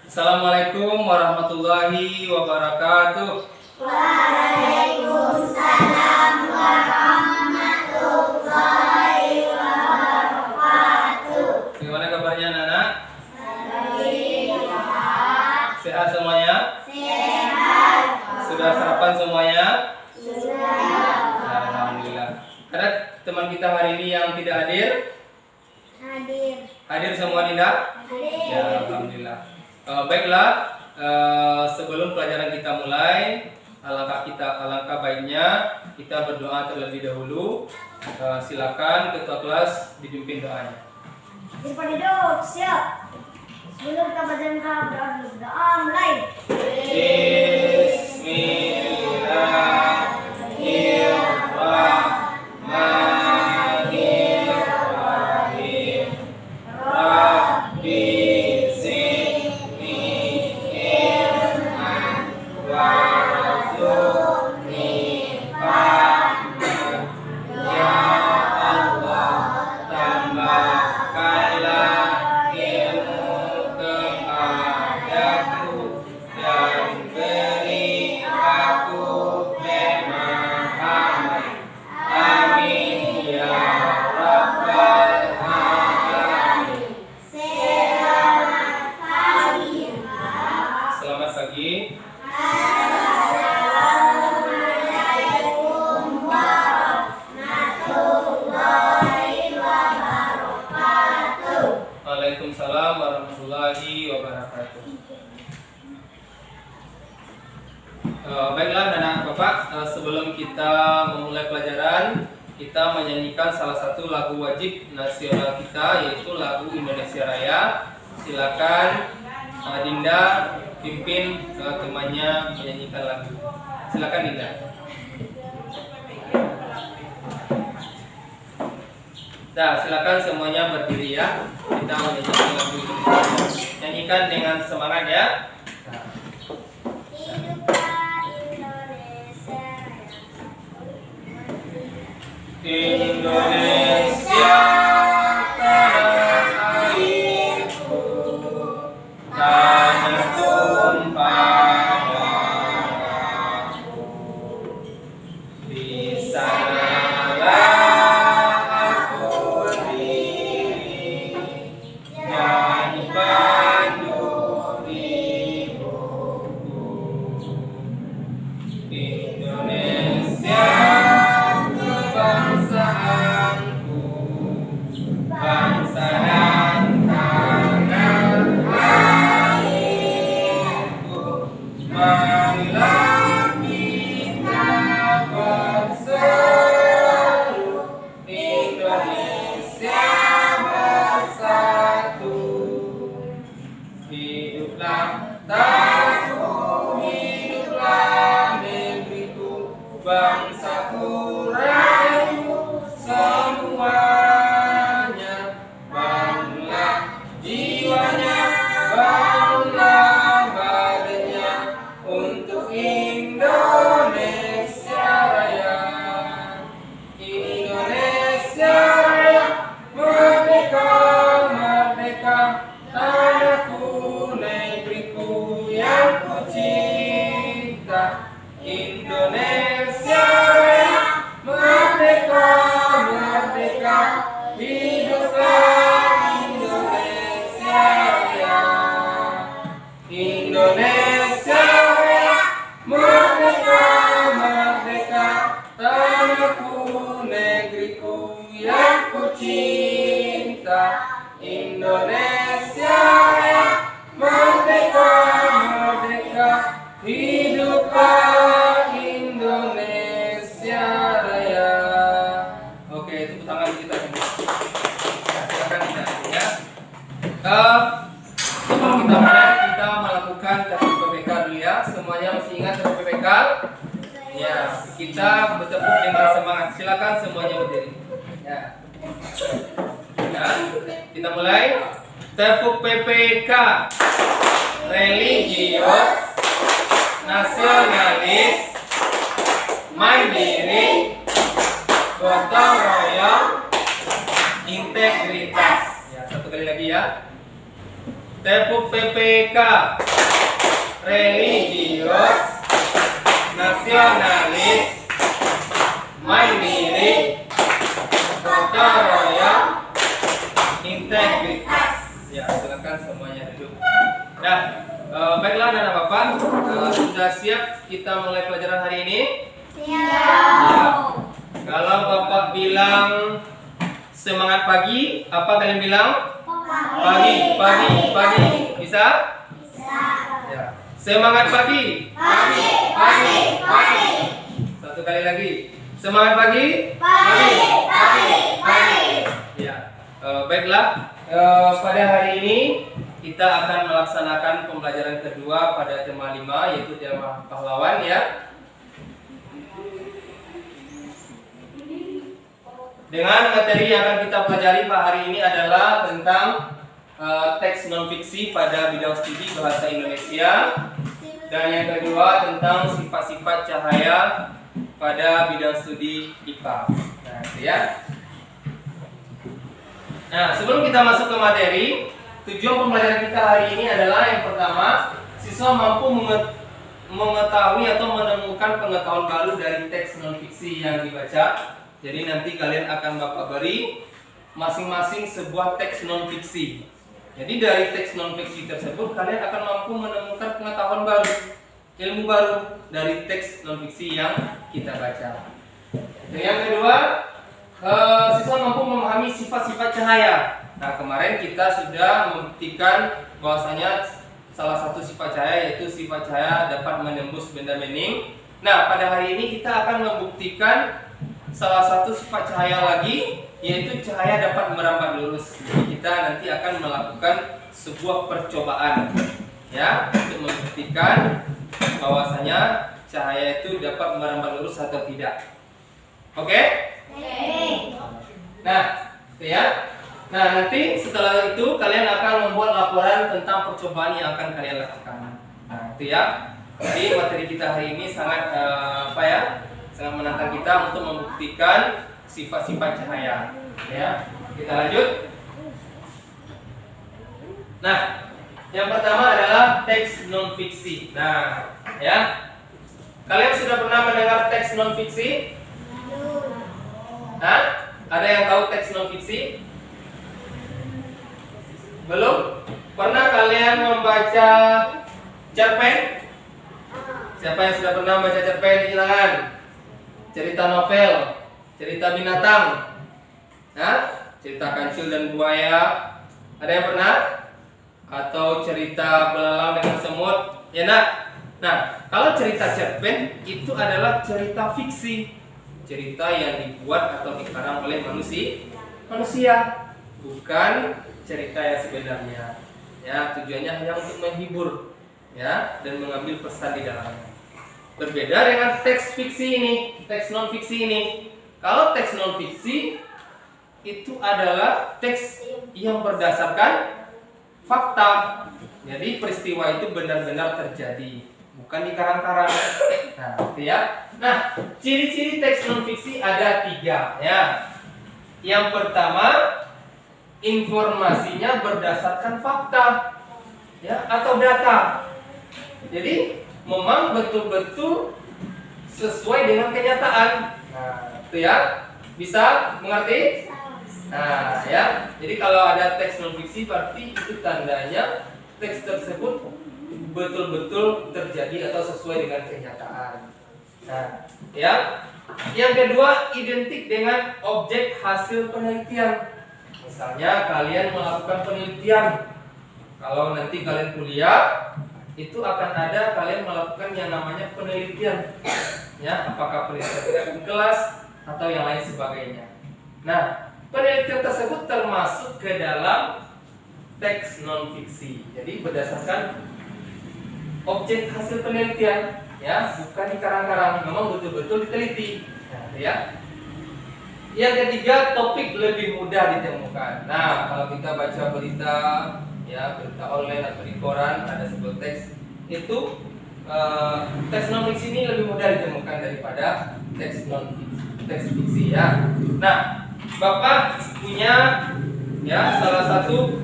Assalamualaikum warahmatullahi wabarakatuh. Waalaikumsalam warahmatullahi wabarakatuh. Gimana kabarnya anak-anak? Sehat. Sehat semuanya? Sehat. Sudah sarapan semuanya? Sudah. Alhamdulillah. Ada teman kita hari ini yang tidak hadir? Hadir. Hadir semua Dinda? Hadir. Ya, alhamdulillah. Baiklah, sebelum pelajaran kita mulai, alangkah baiknya kita berdoa terlebih dahulu. Silakan ketua kelas dipimpin doanya. Depan duduk, siap. Sebelum kita berdoa, berdoa mulai. Bismillahirrahmanirrahim. Rabbi zidni ilman warzuqni fahman. Ya Allah, tambahkanlah ilmu kepadaku dan beri aku pemahaman. Amin ya rabbal alamin. Selamat pagi. Selamat pagi. Assalamualaikum warahmatullahi wabarakatuh. Waalaikumsalam warahmatullahi wabarakatuh. Baiklah anak bapak, sebelum kita memulai pelajaran, kita menyanyikan salah satu lagu wajib nasional kita, yaitu lagu Indonesia Raya. Silakan Dinda pimpin temannya menyanyikan lagu. Silakan Dinda. Nah, silakan semuanya berdiri ya. Kita menyanyikan lagu Indonesia. Nyanyikan dengan semangat ya. Nah. Indonesia tanah airku, tanah tumpah darahku. Di sanalah aku berdiri, nyanyi pandu ibuku. Indonesia kebangsaanku, bangsa dan tanah airku. Marilah kita berseru, Indonesia bersatu. Hiduplah tanahku, hiduplah negeriku, bangsaku, rakyatku semuanya. Bangunlah jiwanya, bangunlah badannya untuk Indonesia Raya. Indonesia Raya, merdeka, merdeka, tanahku, negeriku yang ku cinta. Indonesia Raya, merdeka, merdeka, hiduplah Indonesia Raya. Indonesia Raya, merdeka, merdeka, tanahku, negeriku yang ku cinta. Indonesia Raya, merdeka, merdeka, hiduplah Indonesia Raya. Oke, tepuk tangan kita semua. Silakan kita ya. Sebelum kita mulai, kita melakukan tes PPK dulu ya. Semuanya masih ingat tes PPK? Ya, kita bertepuk dengan semangat. Silakan semuanya berdiri. Ya. Ya, kita mulai. Tepuk PPK. Religius, nasionalis, mandiri, gotong royong, integritas. Ya, satu kali lagi ya. tepuk PPK, religius, nasionalis, mandiri, gotong royong, integritas. Ya, silakan semuanya duduk. Nah, baiklah anak bapak, sudah siap kita mulai pelajaran hari ini? Siap. Kalau bapak bilang semangat pagi, apa kalian bilang? Pagi. Bisa? Bisa. Ya. Semangat pagi. Pagi. Satu kali lagi. Semangat pagi. Pagi. Ya. Baiklah. Pada hari ini kita akan melaksanakan pembelajaran kedua pada tema 5, yaitu tema pahlawan ya. Dengan materi yang akan kita pelajari pada hari ini adalah tentang teks non fiksi pada bidang studi bahasa Indonesia, dan yang kedua tentang sifat-sifat cahaya pada bidang studi IPA. Nah, itu ya. Nah, sebelum kita masuk ke materi, tujuan pembelajaran kita hari ini adalah yang pertama, siswa mampu mengetahui atau menemukan pengetahuan baru dari teks non fiksi yang dibaca. Jadi nanti kalian akan bapak beri masing-masing sebuah teks non fiksi. Jadi dari teks non fiksi tersebut kalian akan mampu menemukan pengetahuan baru, ilmu baru dari teks non fiksi yang kita baca. Dan yang kedua, siswa mampu memahami sifat-sifat cahaya. Nah, kemarin kita sudah membuktikan bahwasanya salah satu sifat cahaya yaitu sifat cahaya dapat menembus benda bening. Nah, pada hari ini kita akan membuktikan salah satu sifat cahaya lagi, yaitu cahaya dapat merambat lurus. Jadi kita nanti akan melakukan sebuah percobaan ya, untuk membuktikan bahwasanya cahaya itu dapat merambat lurus atau tidak. Oke? Nah, ya. Nah, nanti setelah itu kalian akan membuat laporan tentang percobaan yang akan kalian lakukan. Nah, itu ya. Jadi materi kita hari ini sangat sangat menantang kita untuk membuktikan sifat-sifat cahaya. Ya, kita lanjut. Nah, yang pertama adalah teks non fiksi. Nah, ya. Kalian sudah pernah mendengar teks non fiksi? Nah, ada yang tahu teks non fiksi? Belum? Pernah kalian membaca cerpen? Siapa yang sudah pernah membaca cerpen? Silakan. Cerita novel, cerita binatang, cerita kancil dan buaya, ada yang pernah? Atau cerita belalang dengan semut, ya nak? Nah, kalau cerita cerpen itu adalah cerita fiksi, cerita yang dibuat atau dikarang oleh manusia, bukan cerita yang sebenarnya. Ya, tujuannya hanya untuk menghibur, ya, dan mengambil pesan di dalamnya. Berbeda dengan teks fiksi ini, teks non fiksi ini. Kalau teks non fiksi itu adalah teks yang berdasarkan fakta. Jadi peristiwa itu benar-benar terjadi, bukan dikarang-karang. Nah, gitu ya. Nah, ciri-ciri teks non fiksi ada 3 ya. Yang pertama, informasinya berdasarkan fakta ya, atau data. Jadi memang betul-betul sesuai dengan kenyataan. Nah, itu ya. Bisa mengerti? Nah, ya. Jadi kalau ada teks non fiksi berarti itu tandanya teks tersebut betul-betul terjadi atau sesuai dengan kenyataan. Nah, ya. Yang kedua, identik dengan objek hasil penelitian. Misalnya kalian melakukan penelitian. Kalau nanti kalian kuliah, itu akan ada kalian melakukan yang namanya penelitian, ya, apakah penelitian di kelas atau yang lain sebagainya. Nah, penelitian tersebut termasuk ke dalam teks non fiksi. Jadi berdasarkan objek hasil penelitian, ya, bukan dikarang-karang, memang betul-betul diteliti. Nah, ya. Yang ketiga, topik lebih mudah ditemukan. Nah, kalau kita baca berita, ya, berita online atau di koran ada sebuah teks, itu teks non fiksi ini lebih mudah ditemukan daripada teks fiksi ya. Nah, Bapak punya ya salah satu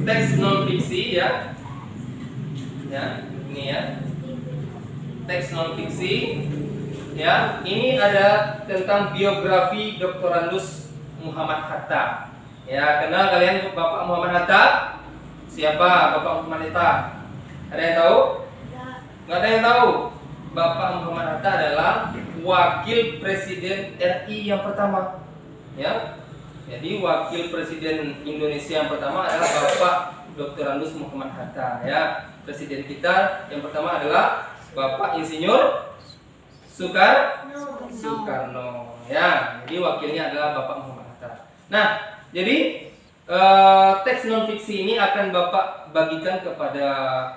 teks non fiksi ya. Ya, ini ya. Teks non fiksi. Ya, ini ada tentang biografi Dr. Andus Muhammad Hatta. Ya, kenal kalian Bapak Muhammad Hatta? Siapa Bapak Muhammad Hatta? Ada yang tahu? Nggak ada yang tahu. Bapak Muhammad Hatta adalah wakil presiden RI yang pertama. Ya, jadi wakil presiden Indonesia yang pertama adalah Bapak Dr. Andus Muhammad Hatta. Ya, presiden kita yang pertama adalah Bapak Insinyur Soekarno. Ya, jadi wakilnya adalah Bapak Muhammad Hatta. Nah, jadi teks non fiksi ini akan Bapak bagikan kepada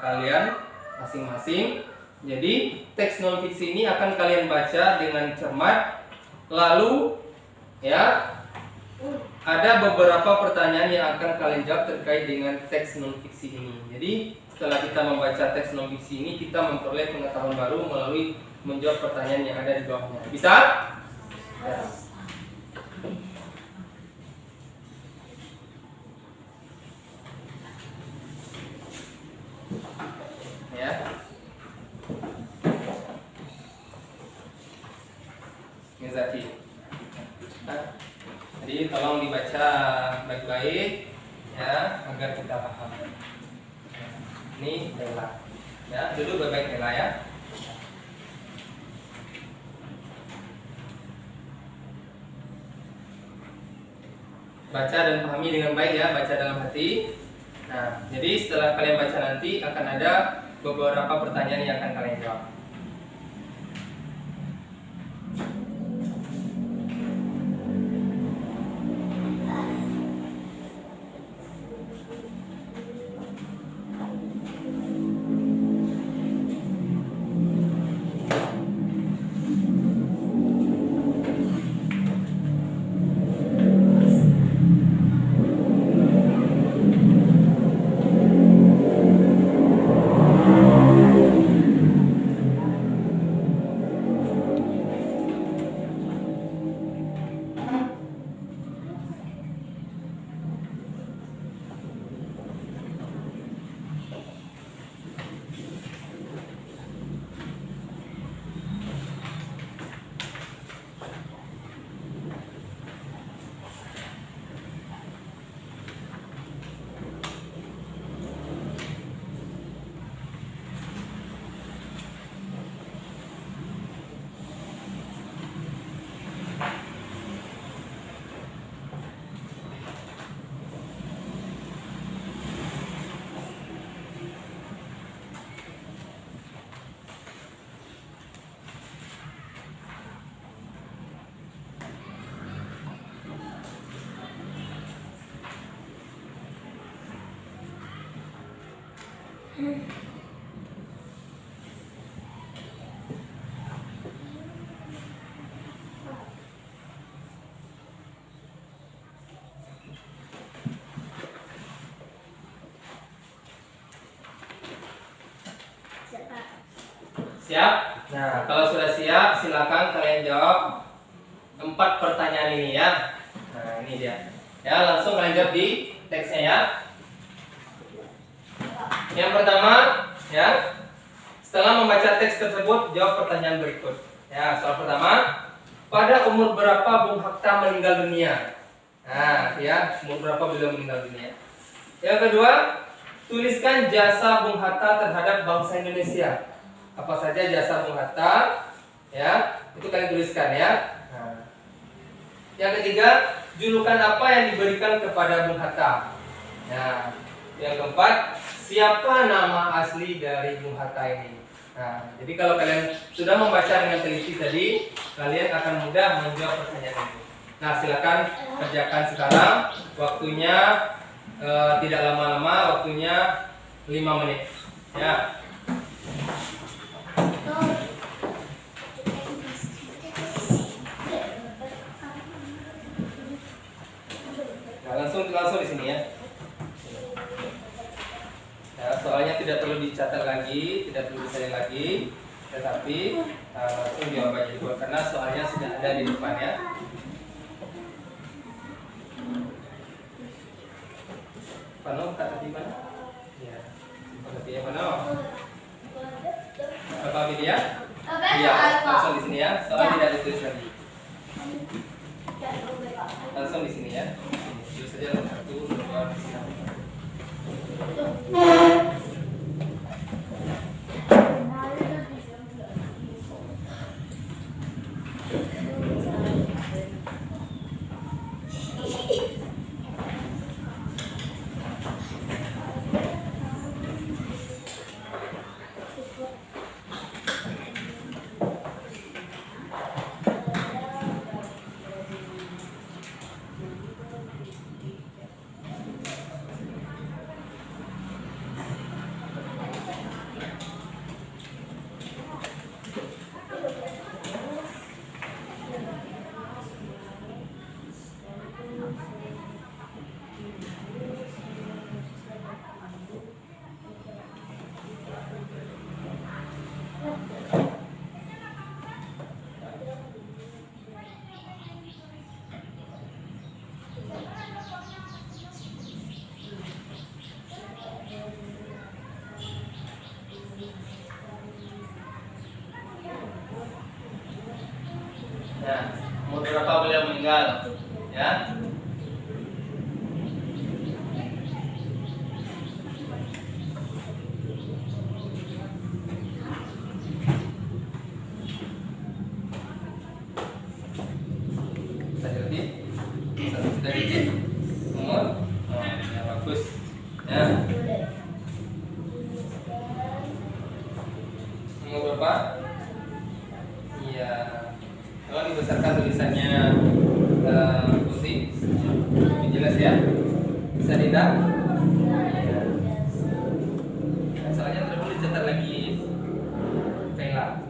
kalian masing-masing. Jadi teks non fiksi ini akan kalian baca dengan cermat. Lalu ya, ada beberapa pertanyaan yang akan kalian jawab terkait dengan teks non fiksi ini. Jadi setelah kita membaca teks non fiksi ini, kita memperoleh pengetahuan baru melalui menjawab pertanyaan yang ada di bawahnya. Bisa? Ya. Ya. Mizati. Jadi tolong dibaca baik-baik ya, agar kita paham. Ini Lela. Ya, duduk baik-baik Lela ya. Baca dan pahami dengan baik ya, baca dalam hati. Nah, jadi setelah kalian baca nanti akan ada beberapa pertanyaan yang akan kalian jawab. Siap? Nah, kalau sudah siap, silakan kalian jawab 4 pertanyaan ini ya. Nah, ini dia. Ya, langsung kalian jawab di teksnya ya. Yang pertama, ya. Setelah membaca teks tersebut, jawab pertanyaan berikut. Ya, soal pertama, pada umur berapa Bung Hatta meninggal dunia? Nah, ya, umur berapa beliau meninggal dunia? Yang kedua, tuliskan jasa Bung Hatta terhadap bangsa Indonesia. Apa saja jasa Bung Hatta, ya, itu kalian tuliskan ya. Nah. Yang ketiga, julukan apa yang diberikan kepada Bung Hatta? Nah, yang keempat, siapa nama asli dari Bung Hatta ini? Nah, jadi kalau kalian sudah membaca dengan teliti tadi, kalian akan mudah menjawab pertanyaan ini. Nah, silakan kerjakan sekarang. Waktunya tidak lama-lama, waktunya 5 menit. Ya. Nah, langsung di sini ya. Ya, soalnya tidak perlu dicatat lagi, tidak perlu disalin lagi, tetapi langsung jawab aja dulu karena soalnya sudah ada di depan ya. Pano kata di mana? Ya. Kata dia Pano. Apa dia? Iya, langsung di sini ya. Soal tidak ditulis lagi. Langsung di sini ya. Tulis saja 1, 2, 3. Nah, umur berapa beliau meninggal? Ya. Sudah detik. Umur? Oh, ya bagus. Ya. Umur berapa? Iya. Kalau dibesarkan tulisannya putih, lebih jelas ya. Bisa tidak? Soalnya tidak boleh cetak lagi pena.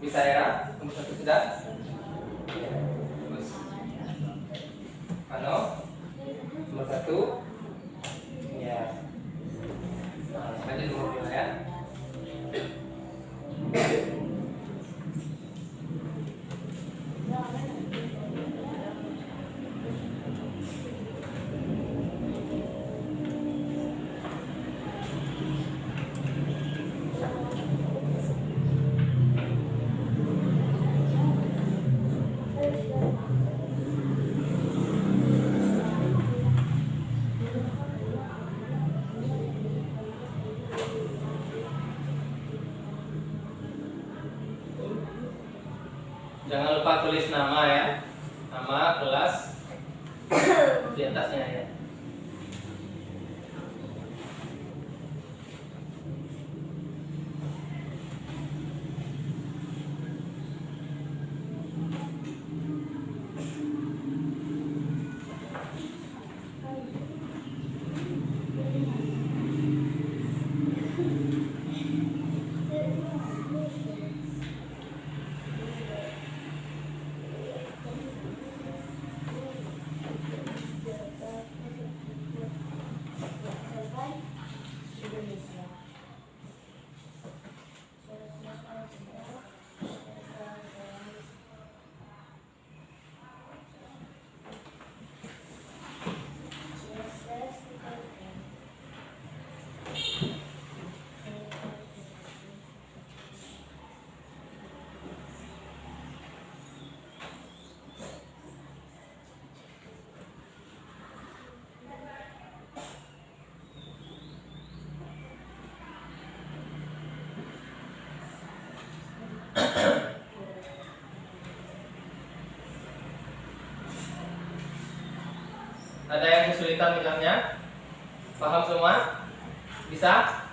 Bisa ya? Nomor 1 sudah? Terus Pano? Nomor 1. Ya. Nah, lanjut nomor 2 ya. Jangan lupa tulis nama ya, nama, kelas di atasnya ya. Ada yang kesulitan bilangnya? Paham semua? Bisa?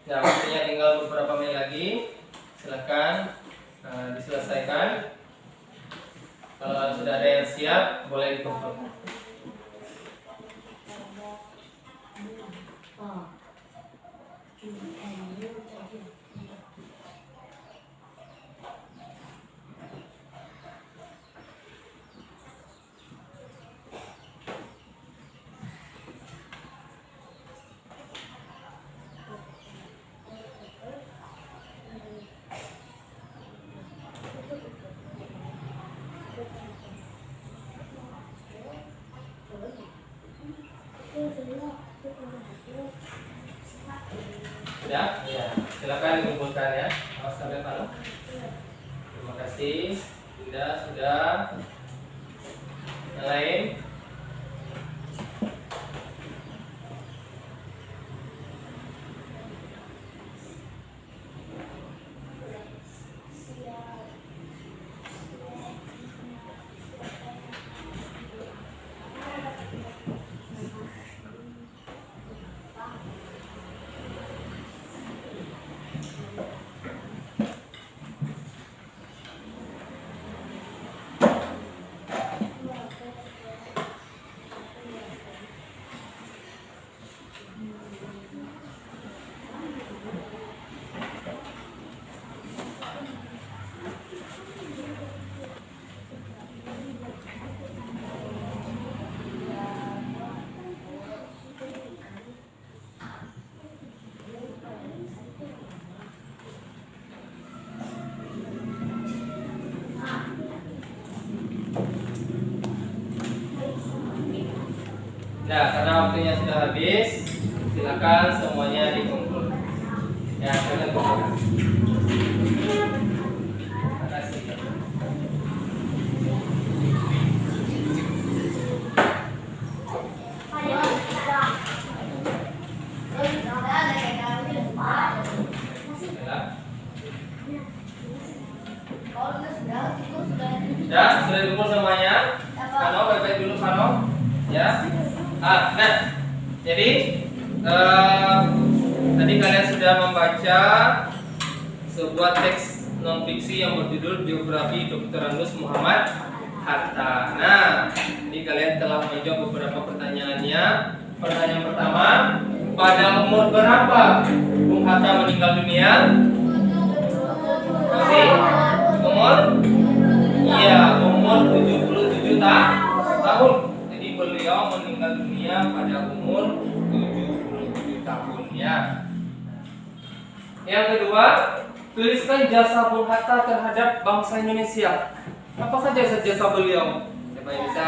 Nah, waktunya tinggal beberapa menit lagi. Silakan diselesaikan. Kalau sudah ada yang siap, boleh dikumpul. Sudah? Ya. Silakan dikumpulkan ya. Awas sampai panas. Terima kasih. Sudah. Yang lain? Nah, karena waktunya sudah habis, silakan semuanya dikumpul. Ya, kalian kumpulkan. Terima kasih. Sudah dikumpul semuanya. Kano, baik-baik dulu Kano. Ya. Nah, jadi tadi kalian sudah membaca sebuah teks non fiksi yang berjudul Biografi Dr. Anus Muhammad Hatta. Nah, ini kalian telah menjawab beberapa pertanyaannya. Pertanyaan pertama, pada umur berapa Bung Hatta meninggal dunia? Masih? Umur? Iya, umur 77 tahun. Beliau meninggal dunia pada umur 77 tahun ya. Yang kedua, tuliskan jasa Bung Hatta terhadap bangsa Indonesia. Apa saja jasa beliau? Siapa yang bisa?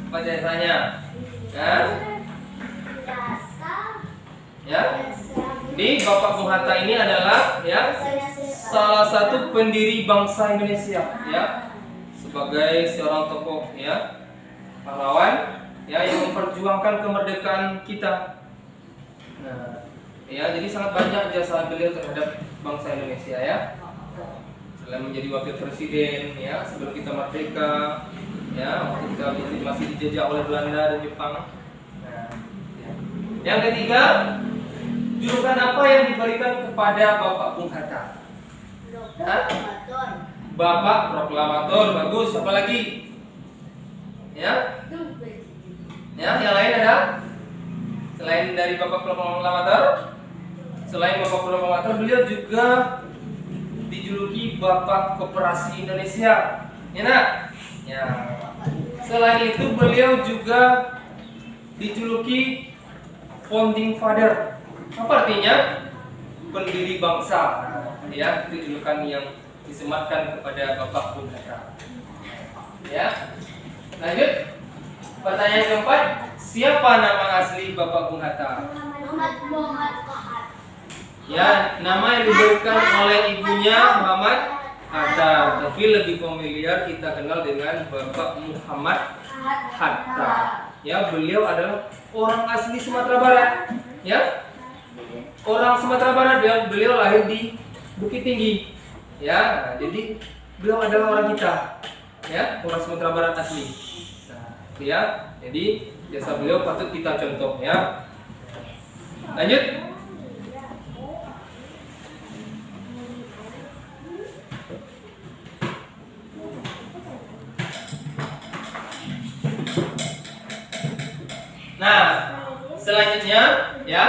Apa jasanya? Ya. Di Bapak Bung Hatta ini adalah ya salah satu pendiri bangsa Indonesia ya, sebagai seorang tokoh ya, pahlawan ya yang memperjuangkan kemerdekaan kita. Nah, ya jadi sangat banyak jasa beliau terhadap bangsa Indonesia ya. Selain menjadi wakil presiden ya sebelum kita merdeka ya, waktu kita masih dijajah oleh Belanda dan Jepang. Nah, ya. Yang ketiga, julukan apa yang diberikan kepada Bapak Bung Hatta? Bapak Proklamator, bagus. Apa lagi? Ya, yang lain ada? Selain dari Bapak Proklamator, beliau juga dijuluki Bapak Koperasi Indonesia. Ya, nak? Ya. Selain itu beliau juga dijuluki Founding Father. Apa artinya? Pendiri bangsa. Ya, itu julukan yang disematkan kepada Bapak Bung Hatta. Ya. Lanjut. Pertanyaan keempat, siapa nama asli Bapak Bung Hatta? Muhammad Hatta. Ya, nama yang diberikan oleh ibunya Muhammad Hatta. Tapi lebih familiar kita kenal dengan Bapak Muhammad Hatta. Ya, beliau adalah orang asli Sumatera Barat. Ya, orang Sumatera Barat. Beliau lahir di Bukit Tinggi. Ya, jadi beliau adalah orang kita. Ya, orang Sumatera Barat asli. Ya, jadi jasa beliau patut kita contoh ya. Lanjut. selanjutnya ya,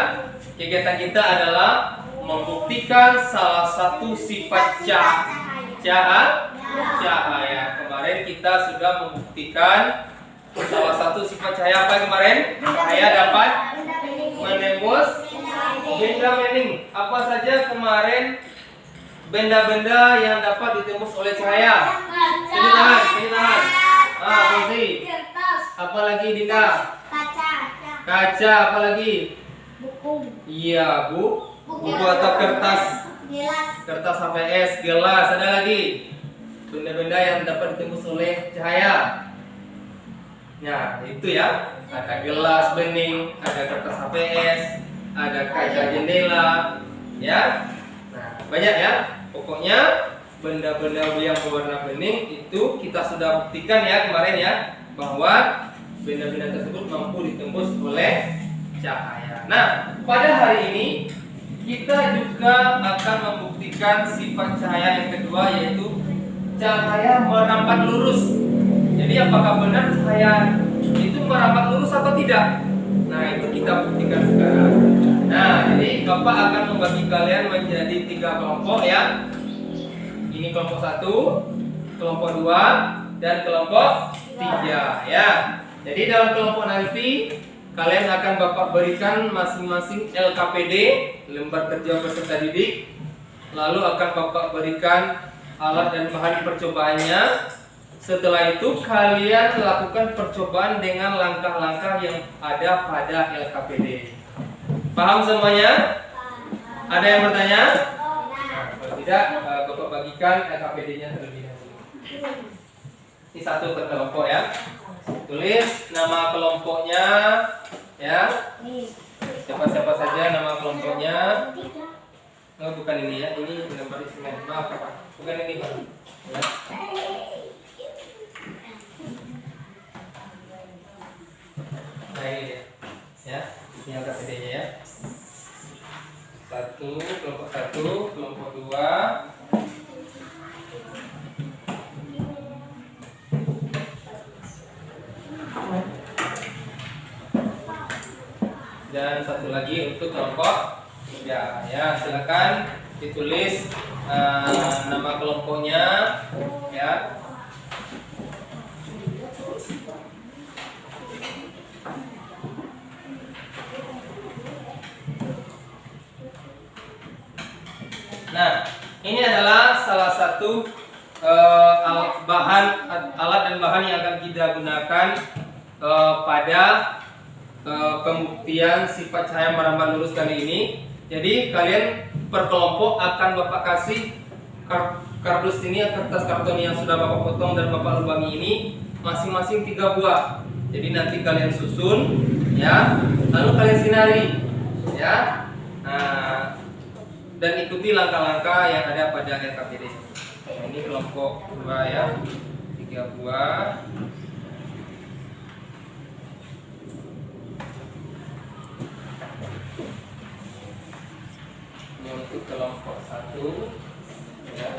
kegiatan kita adalah membuktikan salah satu sifat cahaya. Kemarin kita sudah membuktikan salah satu sifat cahaya apa kemarin? Cahaya dapat menembus benda bening. Apa saja kemarin benda-benda yang dapat ditembus oleh cahaya? Sini tangan. Fauzi. Apa lagi Dinda? Kaca, apa lagi? Buku. Iya, buku atau kertas. Kertas HVS, gelas, ada lagi benda-benda yang dapat ditembus oleh cahaya. Nah, itu ya. Ada gelas bening, ada kertas HVS, ada kaca jendela, ya. Nah, banyak ya. Pokoknya benda-benda yang berwarna bening itu kita sudah buktikan ya kemarin ya, bahwa benda-benda tersebut mampu ditembus oleh cahaya. Nah, pada hari ini kita juga akan membuktikan sifat cahaya yang kedua, yaitu cahaya merambat lurus. Jadi apakah benar cahaya itu merambat lurus atau tidak? Nah, itu kita buktikan sekarang. Nah, jadi Bapak akan membagi kalian menjadi 3 kelompok ya. Ini kelompok 1, kelompok 2, dan kelompok 3 ya. Jadi dalam kelompok nanti kalian akan Bapak berikan masing-masing LKPD, lembar kerja peserta didik. Lalu akan Bapak berikan alat dan bahan percobaannya. Setelah itu kalian lakukan percobaan dengan langkah-langkah yang ada pada LKPD. Paham semuanya? Ada yang bertanya? Nah, kalau tidak, Bapak bagikan LKPD-nya terlebih dahulu. Ini satu per kelompok ya. Tulis nama kelompoknya ya. Siapa-siapa saja nama kelompoknya. Oh, bukan ini ya. Ini lembar semen. Maaf Pak. Bukan ini Pak. Ya. Nah ini dia. Ya. Ini LKPD-nya ya. Kelompok 1, kelompok 2. Dan satu lagi untuk kelompok 3 ya. Silakan ditulis nama kelompoknya ya. Nah, ini adalah salah satu alat dan bahan yang akan kita gunakan pada pembuktian sifat cahaya merambat lurus kali ini. Jadi kalian per kelompok akan Bapak kasih kardus ini, kertas karton yang sudah Bapak potong dan Bapak lubangi ini masing-masing 3 buah. Jadi nanti kalian susun ya, lalu kalian sinari ya. Nah, dan ikuti langkah-langkah yang ada pada LKPD. Nah, ini kelompok 2 ya, 3 buah. Ini untuk kelompok 1 ya.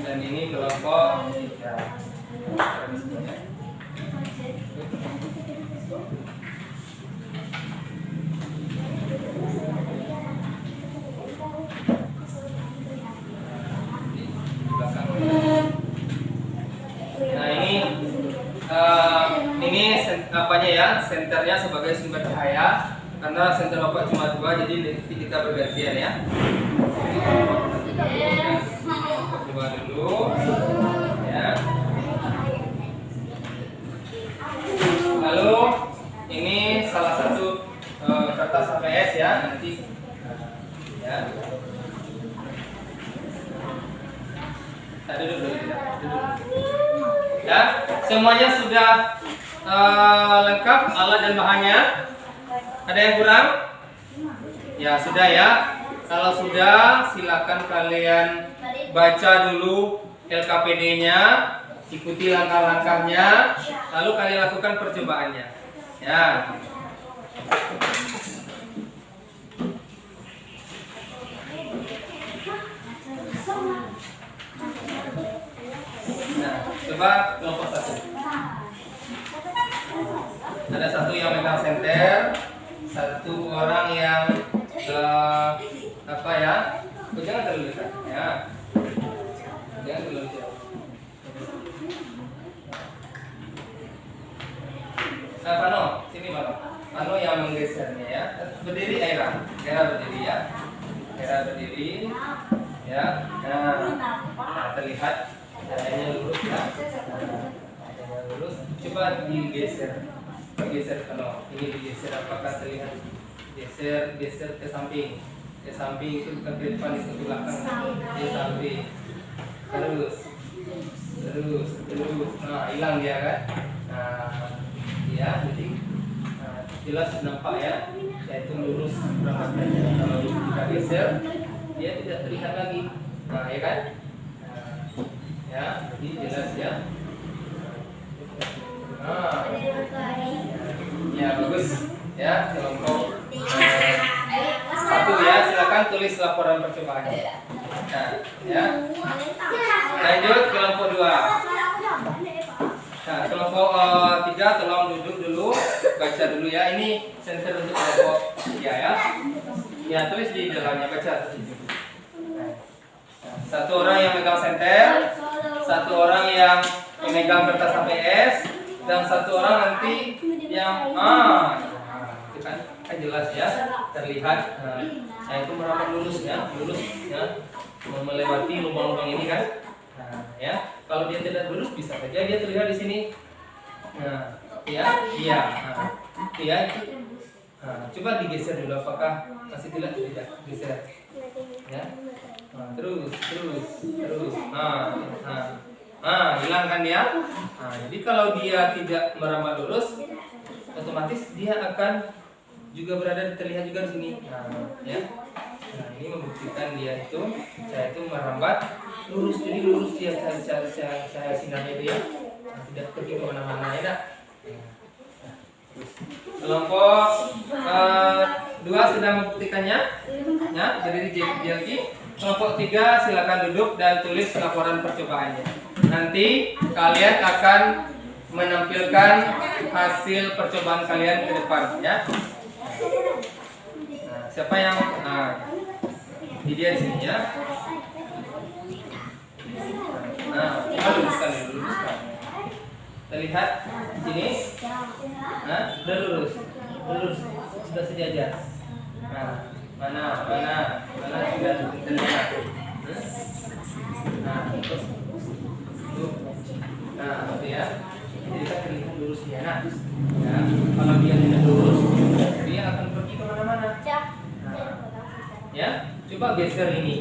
Dan ini kelompok 3. Nah ini apanya ya, senternya sebagai sumber cahaya. Karena senter Bapak cuma 2, jadi nanti kita bergantian ya. Coba dulu ya. Lalu ini salah satu kertas HVS ya, nanti ya. Duduk. Ya, semuanya sudah lengkap alat dan bahannya. Ada yang kurang? Ya sudah ya. Kalau sudah, silakan kalian baca dulu LKPD-nya, ikuti langkah-langkahnya, lalu kalian lakukan percobaannya. Ya. Nah, coba kelompok satu. Ada satu yang megang senter, satu orang yang apa ya? Oh, jangan terlalu dekat, ya. Jangan terlalu jauh. Nah, Pano, sini Pano. Pano yang menggesernya ya. Berdiri Aira. Aira berdiri ya. Aira berdiri. Ya. Nah, terlihat adanya lurus ya. Adanya lurus. Coba digeser. Geser Pano. Ini digeser, apakah terlihat? Geser ke samping. Ke samping itu ke depan, itu ke belakang. Ke samping. Terus. Nah, hilang dia kan. Nah, ya, jadi jelas nampak ya, yaitu lurus berangkatnya. Kalau kita geser, dia tidak terlihat lagi. Nah, ya kan? Ya, jadi jelas ya. Ya bagus. Ya, kelompok satu ya, silakan tulis laporan percobaannya. Nah, ya. Lanjut kelompok 2. Nah, kelompok 3 tolong duduk dulu, baca dulu ya. Ini senter untuk kelompok 3 ya. Ya, tulis di dalamnya, baca. Nah, satu orang yang megang senter, satu orang yang memegang kertas HPS, dan satu orang nanti yang itu kan jelas ya, terlihat. Nah, itu merapat lurus ya, melewati lubang-lubang ini kan. Nah, ya, kalau dia tidak lurus bisa saja dia terlihat di sini. Nah, ya, iya. Ya, coba digeser dulu, apakah masih tidak geser? Ya. Terus. Hilang kan dia. Nah, jadi kalau dia tidak merambat lurus, otomatis dia akan juga terlihat juga di sini. Nah, ya. Nah, ini membuktikan dia itu, saya itu merambat lurus, jadi lurus dia saya sinarnya itu ya. Nah, tidak pergi kemana-mana ya. Kelompok 2 sedang membuktikannya. Ya, jadi di kelompok 3 silakan duduk dan tulis laporan percobaannya. Nanti kalian akan menampilkan hasil percobaan kalian ke depan ya. Nah, siapa yang di dia di sini ya. Nah, luruskan. Terlihat di sini. Nah, sudah lurus, sudah sejajar. Nah, mana sudah terlihat. Nah, itu ya. Jadi kita terlihat lurusnya. Nah, ya, kalau dia tidak lurus, dia akan pergi kemana-mana. Nah, ya, coba geser ini.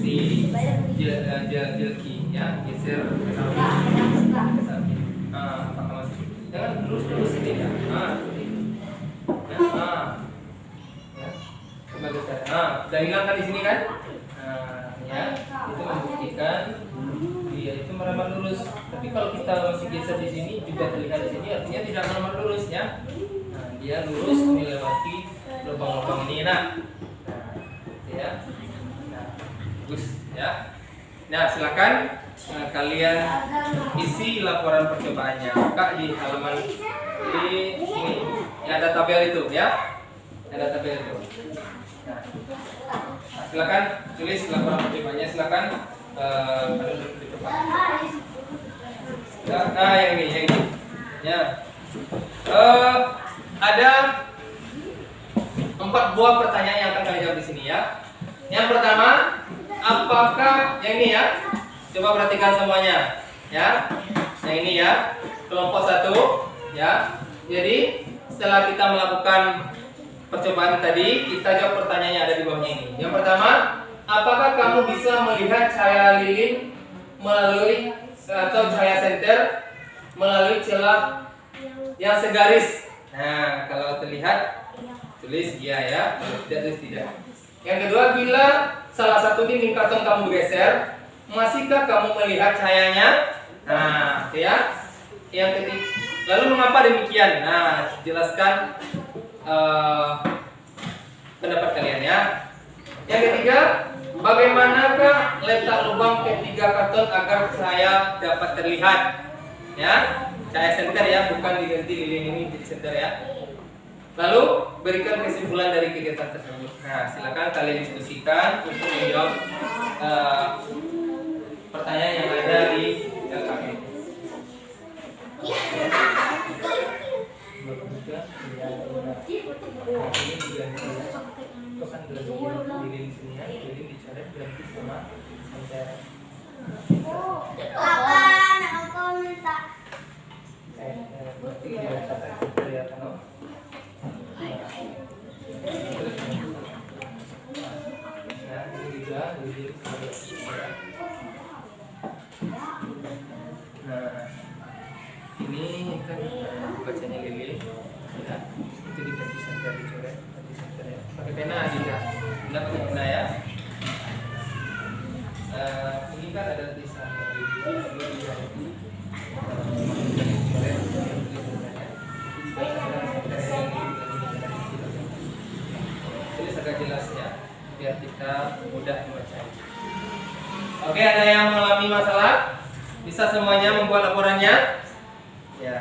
Si jelki ya, geser ke samping. Apakah masih? Jangan terus ini ya. Ya. Coba geser. Sudah hilang kan di sini kan? Ya, itu membuktikan dia itu merambat lurus. Tapi kalau kita masih geser di sini juga terlihat di sini, artinya tidak merambat lurus ya. Nah, dia lurus melewati lubang-lubang ini. Ya. Bagus ya. Nah, silakan kalian isi laporan percobaannya. Buka di halaman ini. Ya, ada tabel itu ya. Ada tabel itu. Nah, silakan tulis laporan percobaannya. Silakan di depan. Nah, yang ini. Ya. Ada 4 buah pertanyaan yang akan kalian jawab di sini ya. Yang pertama, apakah yang ini ya? Coba perhatikan semuanya, ya. Yang ini ya, kelompok 1, ya. Jadi setelah kita melakukan percobaan tadi, kita jawab pertanyaannya ada di bawahnya ini. Yang pertama, apakah kamu bisa melihat cahaya lilin melalui atau cahaya senter melalui celah yang segaris? Nah, kalau terlihat tulis iya ya, kalau tidak tulis tidak. Yang kedua, bila salah satu dinding karton kamu geser, masihkah kamu melihat cahayanya? Nah, ya. Yang ketiga, lalu mengapa demikian? Nah, jelaskan pendapat kalian ya. Yang ketiga, Bagaimanakah letak lubang P3 karton agar cahaya dapat terlihat? Ya, cahaya senter ya, bukan diganti lilin ini jadi senter ya. Lalu berikan kesimpulan dari kegiatan tersebut. Nah, silakan kalian diskusikan untuk menjawab pertanyaan yang ada di LKM. Lilin sini ya, lilin dicoret ganti sama senter. Kapan aku minta? Berarti kelihatan loh. Nah, ini juga lilin. Nah, ini kan bacanya lilin ya, itu diganti senter, dicoret ganti senter ya, pakai pena juga, tidak pakai pena ya. Ini kan ada tulisan lilin, ini diganti dicoret ganti senternya, tulis agak jelas ya, biar kita mudah membaca. Oke, ada yang mengalami masalah? Bisa semuanya membuat laporannya? Ya.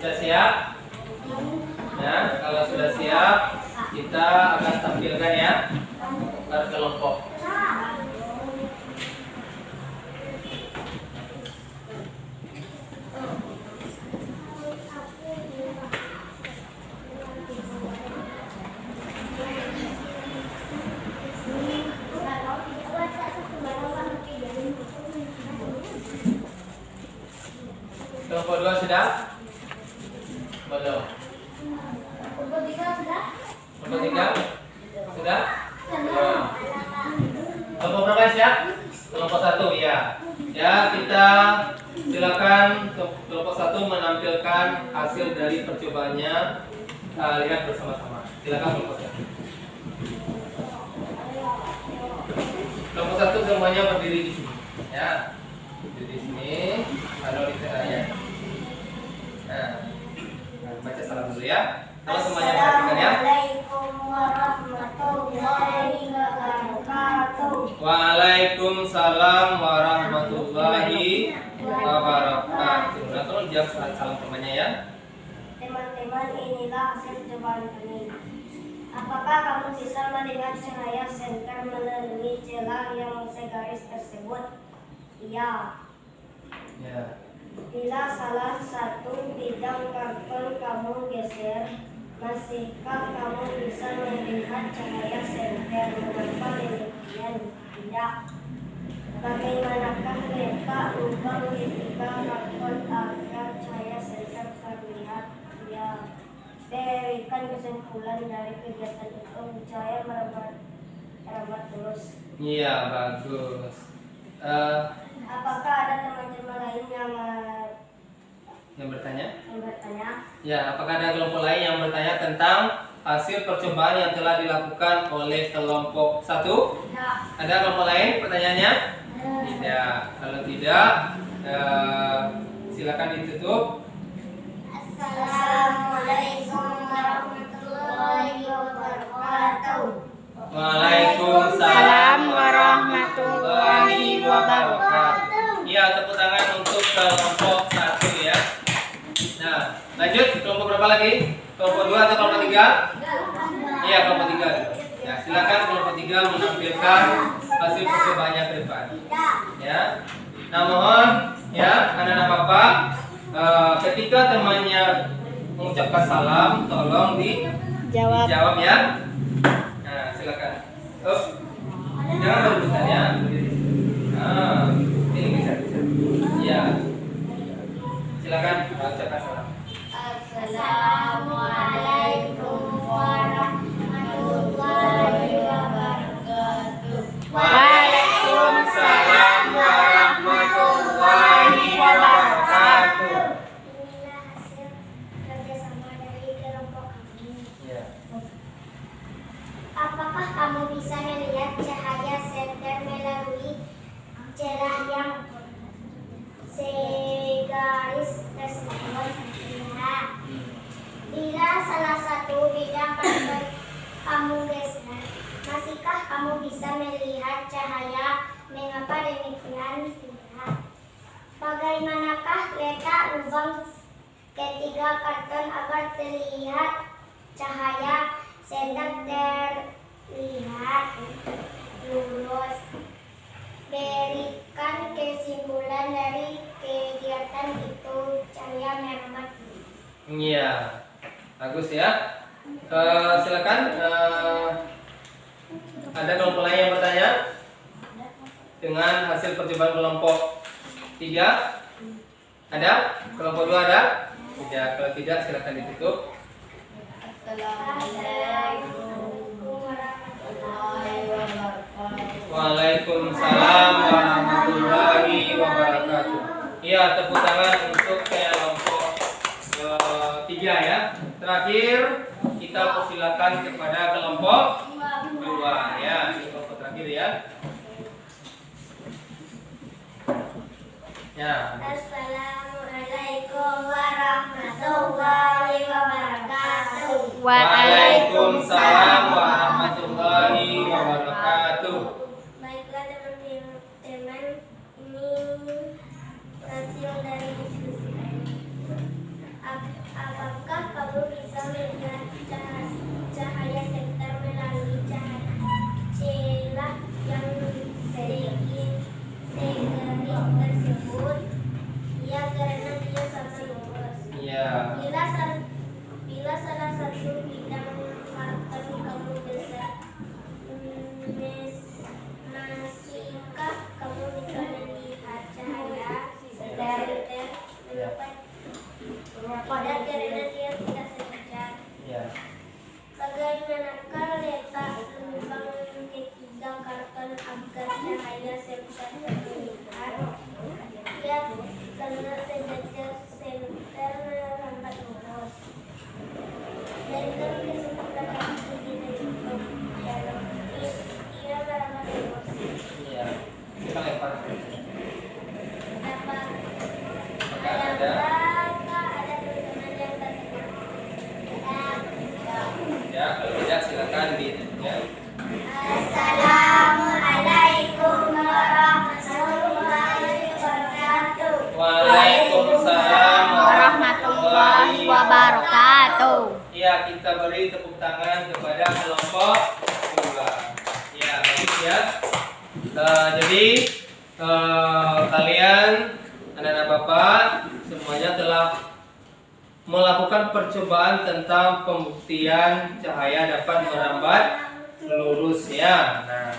Sudah siap? Ya, kalau sudah siap, kita akan tampilkan ya per kelompok. Kelompok 2 sudah? Belum. Kelompok 3 sudah? Kelompok 3? Sudah? Belum. Kelompok berapa siap? Kelompok 1 ya. Ya, kita silakan kelompok 1 menampilkan hasil dari percobaannya. Lihat bersama-sama. Silakan kelompok 1. Kelompok 1 semuanya berdiri di sini. Ya. Berdiri di sini. Lalu ditanya. Nah, baca salam dulu ya. Kalau semuanya perhatikan ya. Assalamualaikum warahmatullahi wabarakatuh. Waalaikumsalam warahmatullahi wabarakatuh. Nah, tolong jawab salam temannya ya. Teman-teman, inilah hasil cobaan kami. Apakah kamu bisa melihat cahaya senter melalui celah yang segaris tersebut? Iya. Ya. Bila salah satu bidang karton kamu geser, masihkah kamu bisa melihat cahaya senter? Mengapa demikian? Tidak. Bagaimanakah letak lubang di tiga karton agar cahaya senter terlihat? Ya. Berikan kesimpulan dari kegiatan itu. Cahaya merambat terus. Iya, bagus. Apakah ada teman-teman lain Yang bertanya? yang bertanya? Ya, apakah ada kelompok lain yang bertanya tentang hasil percobaan yang telah dilakukan oleh kelompok 1? Ada kelompok lain pertanyaannya? Tidak. Kalau tidak, silakan ditutup. Assalamualaikum warahmatullahi wabarakatuh. Waalaikumsalam warahmatullahi wabarakatuh. Ya, tepuk tangan untuk kelompok 1 ya. Nah, lanjut kelompok berapa lagi? Kelompok 2 atau kelompok 3? Iya, kelompok 3. Nah, silakan kelompok 3 menampilkan hasil percobaannya ke depan. Ya. Nah, mohon ya, anak-anak Bapak, ketika temannya mengucapkan salam, tolong dijawab ya. Nah, silakan. Jangan berebutan ya. Ini bisa. Ya. Silakan ucapkan salam. Assalamualaikum warahmatullahi wabarakatuh. Waalaikumsalam warahmatullahi wabarakatuh. Inilah hasil kerjasama dari kelompok kami. Ya. Apakah kamu bisa melihat cahaya senter melalui celah yang segaris tersebut? Lihat. Bila salah satu bidang karton kamu geser, masihkah kamu bisa melihat cahaya? Mengapa demikian? Tidak. Bagaimanakah letak lubang ketiga karton agar terlihat cahaya senter terlihat lurus? Berikan kesimpulan dari kegiatan itu. Cahaya merambat. Iya. Bagus ya. Silakan. Ada kelompok lain yang bertanya dengan hasil percobaan kelompok 3? Ada? Kelompok 2 ada? Tidak. Kalau tidak, silakan ditutup. Assalamualaikum warahmatullahi wabarakatuh. Waalaikumsalam warahmatullahi wabarakatuh. Iya, tepuk tangan untuk kelompok 3 ya. Terakhir kita persilakan kepada kelompok 2 ya. Ini kelompok terakhir ya. Ya. Assalamualaikum warahmatullahi wabarakatuh. Waalaikumsalam warahmatullahi wabarakatuh. Baiklah teman-teman, ini hasil dari diskusi kami. Apakah kamu bisa melihat cahaya senter melalui celah yang segaris tersebut? Ya, karena dia sama lurus. Iya. Bila salah satu bidang karton kamu geser, masihkah kamu bisa melihat cahaya senter? Pada karena dia tidak sejajar. Iya. Bagaimanakah letak lubang ketiga karton agar cahaya senter terlihat? Ya, karena sejajar senter merambat lurus. Berikan kesimpulan dari cukup dalam ia merambat lurus. Iya. Kita lempar. Apakah ada? ada teman-teman yang tertanya? Ya, kalau tidak silakan ditutup ya. Assalamualaikum warahmatullahi wabarakatuh. Waalaikumsalam warahmatullahi wabarakatuh. Ya, kita beri tepuk tangan kepada kelompok 2. Ya, bagus ya. Jadi kalian anak-anak Bapak semuanya telah melakukan percobaan tentang pembuktian cahaya dapat merambat lurus ya. Nah,